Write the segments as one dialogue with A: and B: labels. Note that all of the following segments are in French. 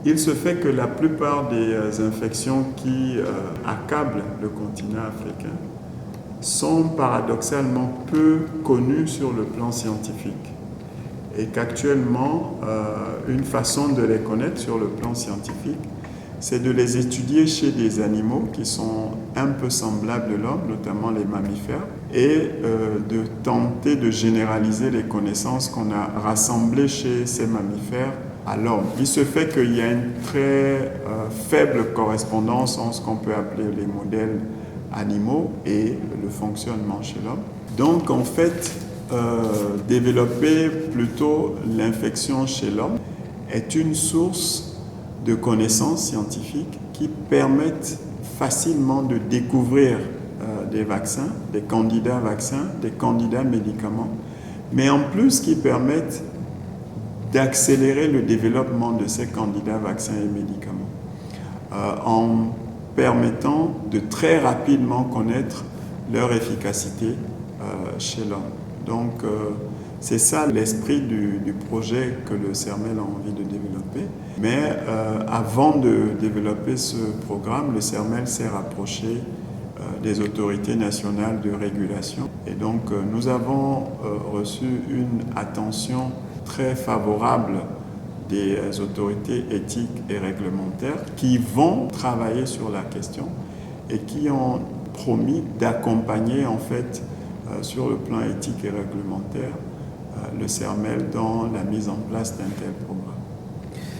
A: Il se fait que la plupart des infections qui accablent le continent africain sont paradoxalement peu connues sur le plan scientifique et qu'actuellement, une façon de les connaître sur le plan scientifique, c'est de les étudier chez des animaux qui sont un peu semblables à l'homme, notamment les mammifères, et de tenter de généraliser les connaissances qu'on a rassemblées chez ces mammifères à l'homme. Il se fait qu'il y a une très faible correspondance entre ce qu'on peut appeler les modèles animaux et le fonctionnement chez l'homme. Donc en fait, développer plutôt l'infection chez l'homme est une source de connaissances scientifiques qui permettent facilement de découvrir des vaccins, des candidats vaccins, des candidats médicaments, mais en plus qui permettent d'accélérer le développement de ces candidats vaccins et médicaments en permettant de très rapidement connaître leur efficacité chez l'homme. Donc c'est ça l'esprit du projet que le CERMEL a envie de développer. Mais avant de développer ce programme, le CERMEL s'est rapproché des autorités nationales de régulation. Et donc nous avons reçu une attention très favorable des autorités éthiques et réglementaires qui vont travailler sur la question et qui ont promis d'accompagner en fait sur le plan éthique et réglementaire le CERMEL dans la mise en place d'un tel programme.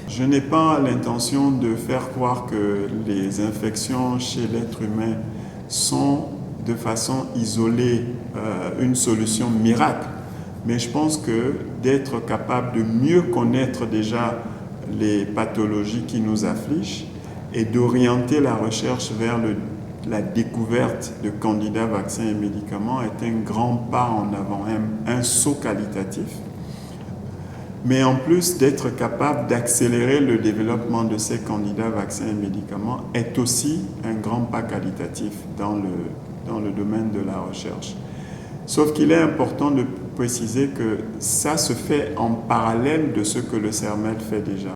A: Je n'ai pas l'intention de faire croire que les infections chez l'être humain sont de façon isolée une solution miracle, mais je pense que d'être capable de mieux connaître déjà les pathologies qui nous affligent et d'orienter la recherche vers la découverte de candidats vaccins et médicaments est un grand pas en avant, un saut qualitatif. Mais en plus d'être capable d'accélérer le développement de ces candidats vaccins et médicaments est aussi un grand pas qualitatif dans le domaine de la recherche. Sauf qu'il est important de préciser que ça se fait en parallèle de ce que le CERMEL fait déjà.